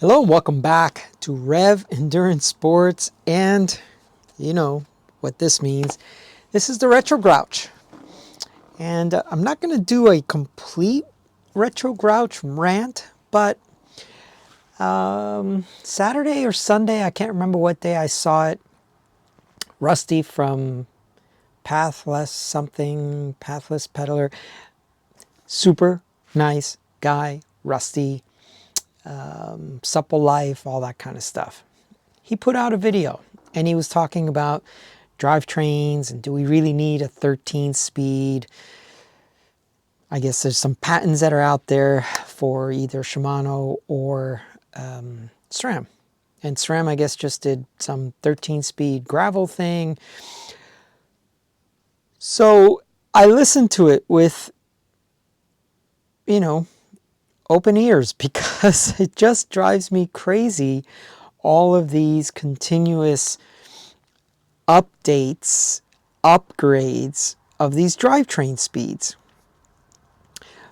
Hello and welcome back to Rev Endurance Sports, and you know what this means. This is the Retro Grouch, and I'm not going to do a complete Retro Grouch rant, but Saturday or Sunday, I can't remember what day I saw it, Rusty from Pathless Peddler, super nice guy, Rusty, supple life, all that kind of stuff. He put out a video and he was talking about drivetrains and do we really need a 13 speed. I guess there's some patents that are out there for either Shimano or SRAM. And SRAM, I guess, just did some 13 speed gravel thing. So I listened to it with, open ears because it just drives me crazy. All of these continuous updates, upgrades of these drivetrain speeds.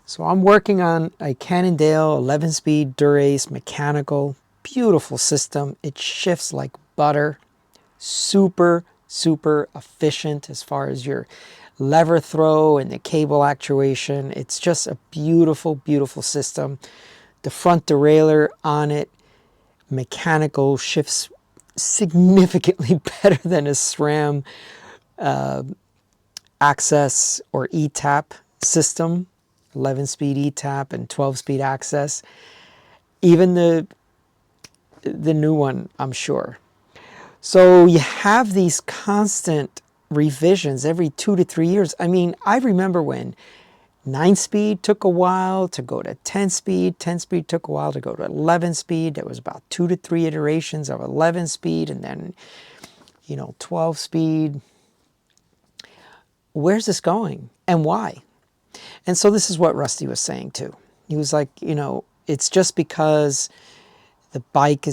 So I'm working on a Cannondale 11-speed Dura-Ace mechanical, beautiful system. It shifts like butter, super efficient as far as your lever throw and the cable actuation. It's just a beautiful system. The front derailleur on it, mechanical, shifts significantly better than a SRAM access or ETAP system, 11-speed ETAP and 12-speed access. Even the new one, I'm sure. So you have these constant revisions every 2 to 3 years. I mean, I remember when 9-speed took a while to go to 10-speed. 10-speed took a while to go to 11-speed. There was about 2 to 3 iterations of 11-speed, and then, 12-speed. Where's this going and why? And so this is what Rusty was saying too. He was like, it's just because the bike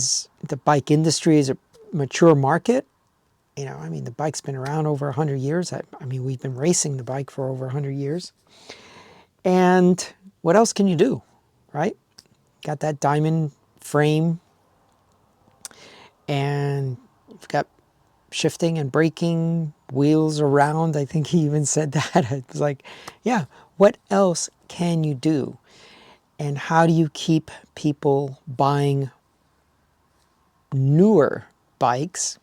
industry is a mature market. The bike's been around over 100 years. We've been racing the bike for over 100 years. And what else can you do, right? Got that diamond frame, and you've got shifting and braking, wheels around. I think he even said that. It was like, yeah, what else can you do? And how do you keep people buying newer bikes?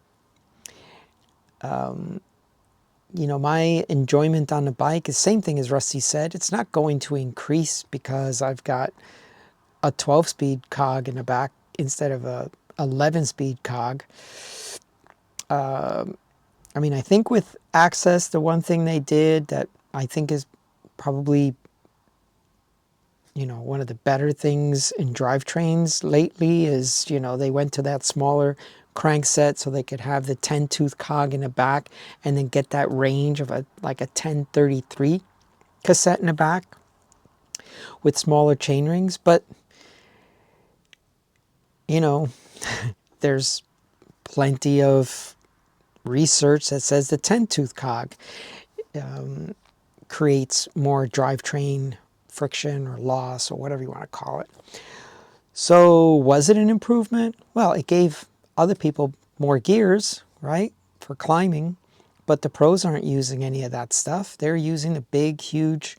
My enjoyment on the bike is same thing as Rusty said. It's not going to increase because I've got a 12-speed cog in the back instead of a 11-speed cog. I think with Access, the one thing they did that I think is probably, one of the better things in drivetrains lately is, they went to that smaller crankset so they could have the 10-tooth cog in the back and then get that range of a 1033 cassette in the back with smaller chain rings. But, there's plenty of research that says the 10-tooth cog creates more drivetrain friction or loss or whatever you want to call it. So was it an improvement? Well, it gave other people more gears, right, for climbing, but the pros aren't using any of that stuff. They're using the big, huge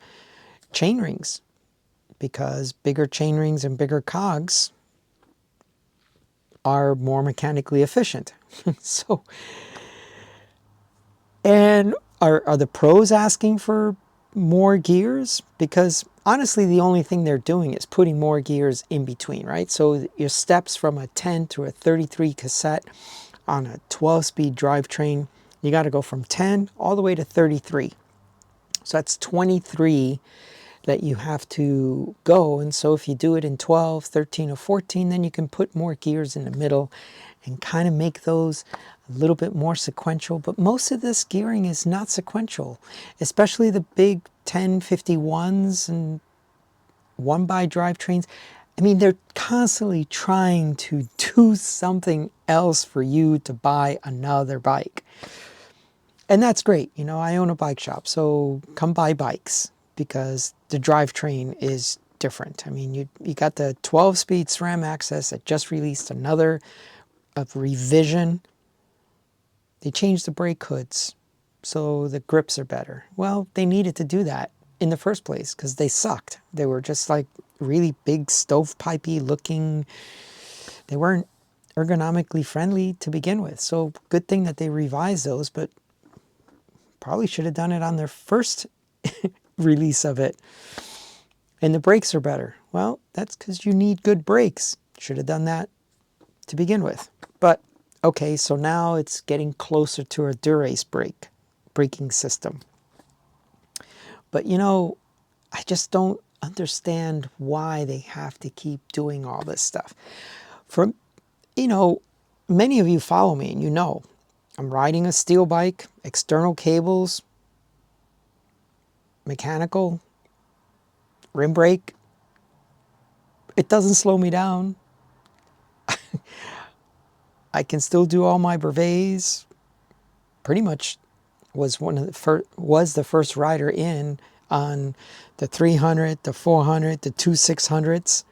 chain rings because bigger chain rings and bigger cogs are more mechanically efficient. So, and are the pros asking for more gears? Because honestly, the only thing they're doing is putting more gears in between, right? So your steps from a 10 to a 33 cassette on a 12-speed drivetrain, you got to go from 10 all the way to 33. So that's 23 that you have to go. And so if you do it in 12, 13, or 14, then you can put more gears in the middle and kind of make those a little bit more sequential. But most of this gearing is not sequential, especially the big 1051s and 1x drivetrains. They're constantly trying to do something else for you to buy another bike. And that's great. I own a bike shop, so come buy bikes because the drivetrain is different. I mean, you got the 12-speed SRAM access that just released another revision. They changed the brake hoods so the grips are better. Well, they needed to do that in the first place because they sucked. They were just like really big stovepipey looking. They weren't ergonomically friendly to begin with. So good thing that they revised those, but probably should have done it on their first release of it. And the brakes are better. Well, that's because you need good brakes. Should have done that to begin with. But okay, so now it's getting closer to a Dura-Ace braking system. But you know, I just don't understand why they have to keep doing all this stuff. For, you know, many of you follow me and you know, I'm riding a steel bike, external cables, mechanical, rim brake. It doesn't slow me down. I can still do all my brevets. Pretty much was the first rider in on the 300, the 400, the 2600s.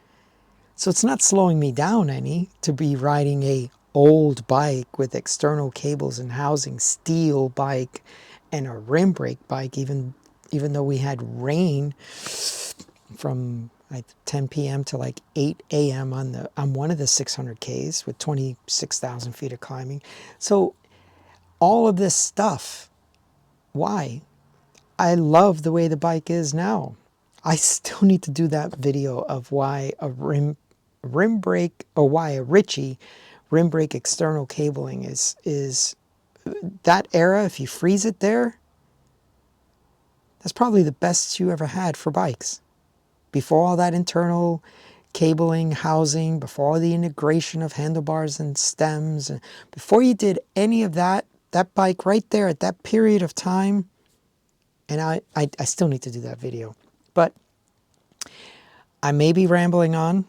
So it's not slowing me down any to be riding a old bike with external cables and housing, steel bike, and a rim brake bike. Even though we had rain from like 10 p.m. to like 8 a.m. on one of the 600Ks with 26,000 feet of climbing. So all of this stuff, why? I love the way the bike is now. I still need to do that video of why a rim brake, or why a Ritchie rim brake external cabling is that era. If you freeze it there, that's probably the best you ever had for bikes. Before all that internal cabling, housing, before all the integration of handlebars and stems, and before you did any of that, that bike right there at that period of time, and I still need to do that video. But I may be rambling on,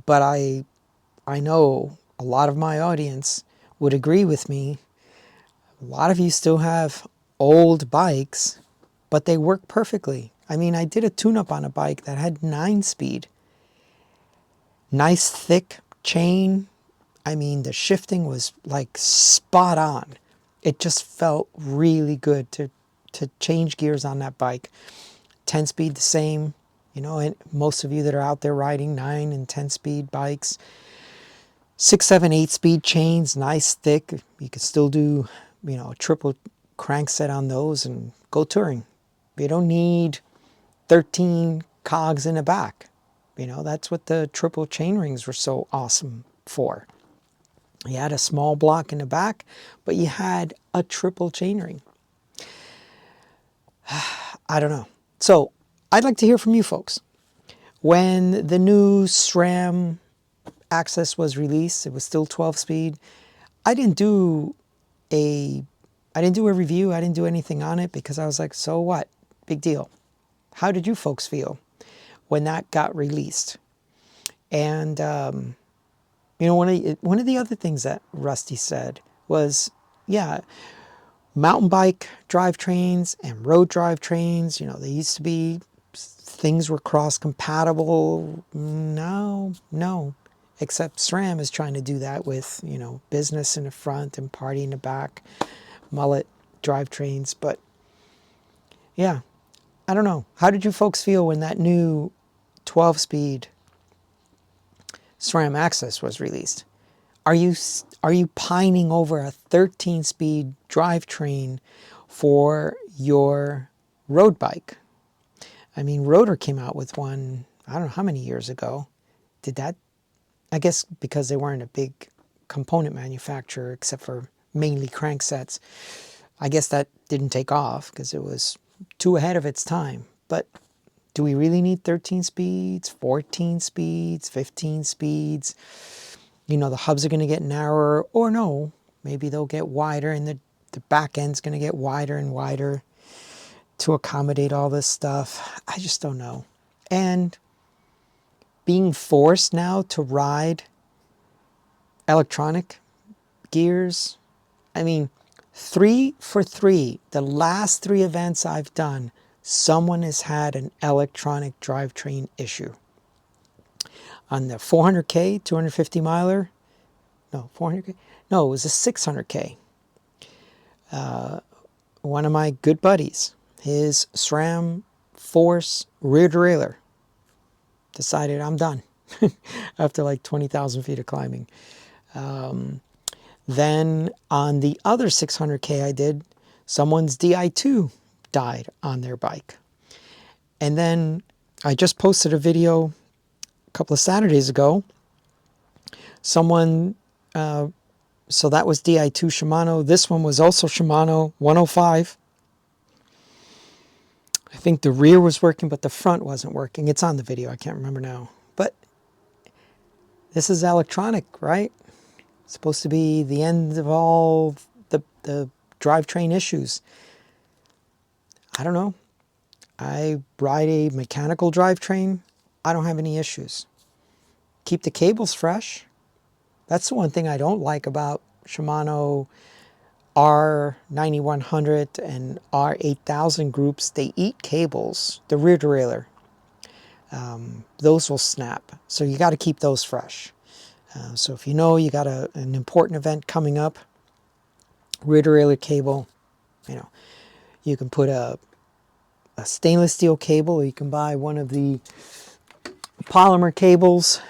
but I know a lot of my audience would agree with me. A lot of you still have old bikes, but they work perfectly. I mean, I did a tune-up on a bike that had 9-speed. Nice thick chain. I mean, the shifting was like spot on. It just felt really good to change gears on that bike. 10-speed the same, you know, and most of you that are out there riding 9 and 10-speed bikes, 6, 7, 8-speed chains, nice thick. You could still do, you know, a triple crank set on those and go touring. You don't need 13 cogs in the back. You know, that's what the triple chain rings were so awesome for. You had a small block in the back, but you had a triple chain ring. I don't know. So I'd like to hear from you folks. When the new SRAM access was released, it was still 12-speed. I didn't do a review. I didn't do anything on it because I was like, so what? Big deal. How did you folks feel when that got released? And you know, one of the other things that Rusty said was, yeah, mountain bike drivetrains and road drivetrains, you know, they used to be, things were cross-compatible. No. Except SRAM is trying to do that with, you know, business in the front and party in the back, mullet drivetrains. But yeah, I don't know. How did you folks feel when that new 12-speed SRAM access was released? Are you pining over a 13-speed drivetrain for your road bike? I mean, Rotor came out with one, I don't know how many years ago. Did that, I guess because they weren't a big component manufacturer except for mainly cranksets, I guess that didn't take off because it was too ahead of its time. But do we really need 13 speeds, 14 speeds, 15 speeds? You know, the hubs are going to get narrower, or no, maybe they'll get wider and the back end's going to get wider and wider to accommodate all this stuff. I just don't know. And being forced now to ride electronic gears, I mean, 3 for 3, the last 3 events I've done, someone has had an electronic drivetrain issue. on the 400K, 250 miler. No, 400K. No, it was a 600K. One of my good buddies, his SRAM Force rear derailleur, decided I'm done after like 20,000 feet of climbing. Then on the other 600K I did, someone's Di2 died on their bike. And then I just posted a video a couple of Saturdays ago. Someone, so that was Di2 Shimano. This one was also Shimano 105. I think the rear was working, but the front wasn't working. It's on the video. I can't remember now. But this is electronic, right? It's supposed to be the end of all the drivetrain issues. I don't know. I ride a mechanical drivetrain. I don't have any issues. Keep the cables fresh. That's the one thing I don't like about Shimano R9100 and R8000 groups. They eat cables, the rear derailleur. Those will snap. So you got to keep those fresh. So if you know you got an important event coming up, rear derailleur cable, you can put a stainless steel cable, or you can buy one of the polymer cables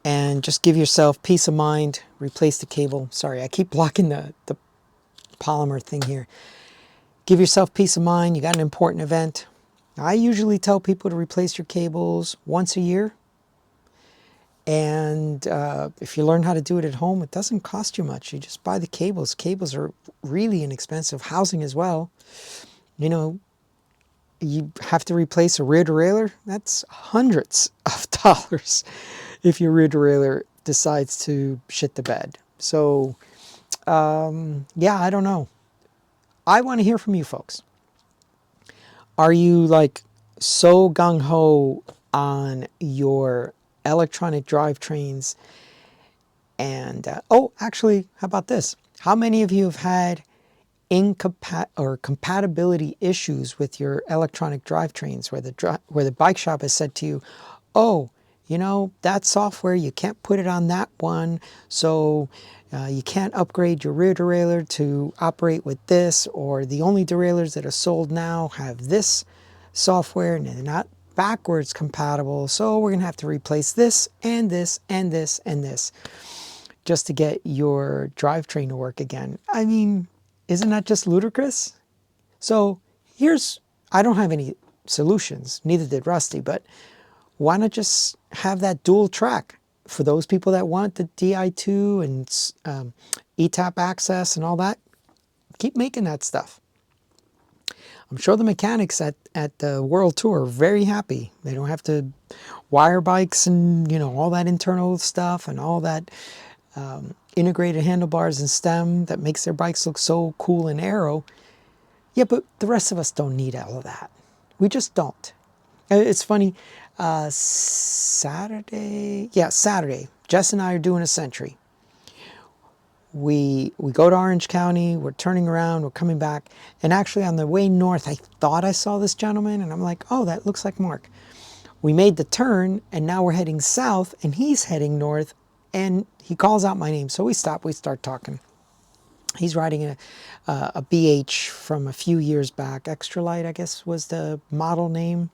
and just give yourself peace of mind. Replace the cable. Sorry, I keep blocking the polymer thing here. Give yourself peace of mind. You got an important event. I usually tell people to replace your cables once a year. And if you learn how to do it at home, it doesn't cost you much. You just buy the cables. Cables are really inexpensive. Housing as well. You have to replace a rear derailleur. That's hundreds of dollars if your rear derailleur decides to shit the bed. So, yeah, I don't know. I want to hear from you folks. Are you like so gung-ho on your electronic drivetrains? And, actually, how about this? How many of you have had compatibility issues with your electronic drivetrains where the bike shop has said to you, oh, that software, you can't put it on that one, so you can't upgrade your rear derailleur to operate with this, or the only derailleurs that are sold now have this software and they're not backwards compatible, so we're going to have to replace this and this and this and this just to get your drivetrain to work again. I mean, isn't that just ludicrous? So I don't have any solutions, neither did Rusty, but why not just have that dual track for those people that want the Di2 and ETAP access and all that? Keep making that stuff. I'm sure the mechanics at the World Tour are very happy. They don't have to wire bikes and all that internal stuff and all that integrated handlebars and stem that makes their bikes look so cool and aero. Yeah, but the rest of us don't need all of that. We just don't. It's funny. Saturday, Jess and I are doing a century. We go to Orange County, we're turning around, we're coming back, and actually on the way north, I thought I saw this gentleman, and I'm like, oh, that looks like Mark. We made the turn, and now we're heading south, and he's heading north, and he calls out my name. So we stop, we start talking. He's riding a BH from a few years back. Extra Light, I guess, was the model name.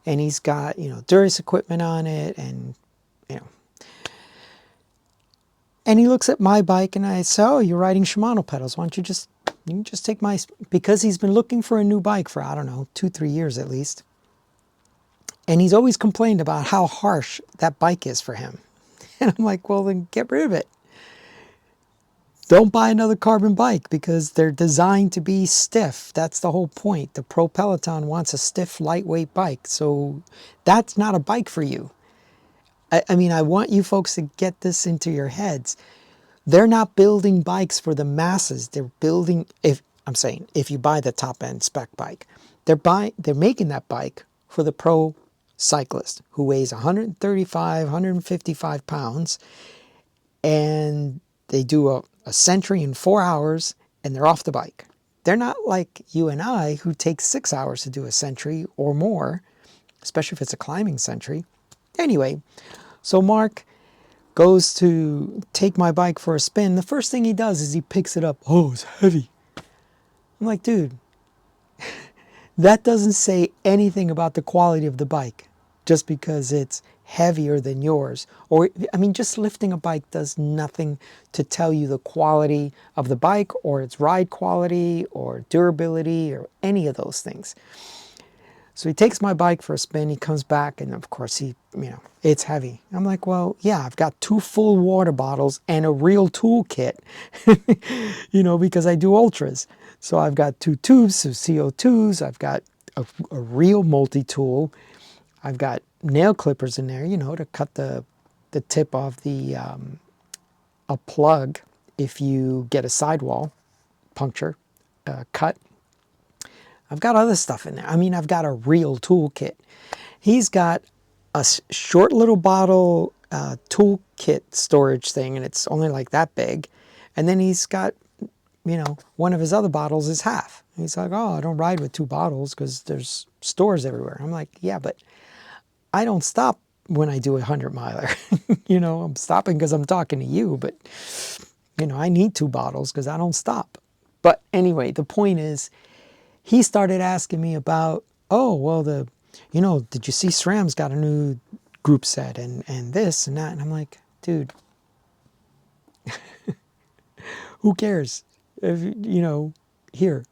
And he's got, Duras equipment on it, and, And he looks at my bike, and I say, oh, you're riding Shimano pedals. Why don't you just take my... Because he's been looking for a new bike for, I don't know, 2-3 years at least. And he's always complained about how harsh that bike is for him. And I'm like, well, then get rid of it. Don't buy another carbon bike because they're designed to be stiff. That's the whole point. The Pro Peloton wants a stiff, lightweight bike. So that's not a bike for you. I mean, I want you folks to get this into your heads. They're not building bikes for the masses. They're building, if you buy the top end spec bike, they're making that bike for the pro cyclist who weighs 135, 155 pounds, and they do a century in 4 hours, and they're off the bike. They're not like you and I who take 6 hours to do a century or more, especially if it's a climbing century. Anyway, so Mark goes to take my bike for a spin. The first thing he does is he picks it up. Oh, it's heavy. I'm like, dude, that doesn't say anything about the quality of the bike just because it's heavier than yours. Or, I mean, just lifting a bike does nothing to tell you the quality of the bike or its ride quality or durability or any of those things. So he takes my bike for a spin, he comes back, and of course it's heavy. I'm like, well, yeah, I've got 2 full water bottles and a real toolkit, because I do ultras. So I've got 2 tubes of CO2s, I've got a real multi-tool, I've got nail clippers in there, to cut the tip off a plug if you get a sidewall puncture, cut. I've got other stuff in there. I mean, I've got a real toolkit. He's got a short little bottle toolkit storage thing, and it's only like that big. And then he's got, one of his other bottles is half. And he's like, oh, I don't ride with 2 bottles because there's stores everywhere. I'm like, yeah, but I don't stop when I do a 100-miler. I'm stopping because I'm talking to you, but, I need 2 bottles because I don't stop. But anyway, the point is, he started asking me about, oh, well, did you see SRAM's got a new group set and this and that? And I'm like, dude, who cares? If, here,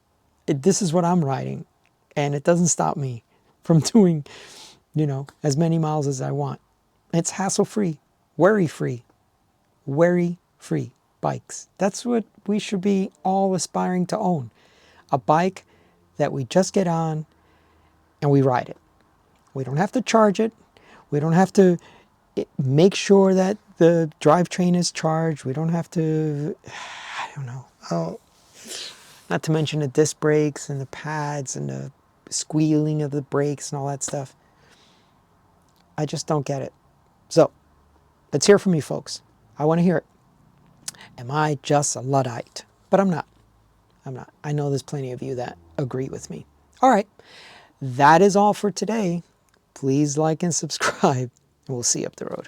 this is what I'm riding. And it doesn't stop me from doing, as many miles as I want. It's hassle-free, worry-free bikes. That's what we should be all aspiring to own. A bike that we just get on and we ride it. We don't have to charge it. We don't have to make sure that the drivetrain is charged. We don't have to, I don't know. Oh, not to mention the disc brakes and the pads and the squealing of the brakes and all that stuff. I just don't get it. So, let's hear from you folks. I want to hear it. Am I just a Luddite? But I'm not. I know there's plenty of you that agree with me. All right. That is all for today. Please like and subscribe, and we'll see you up the road.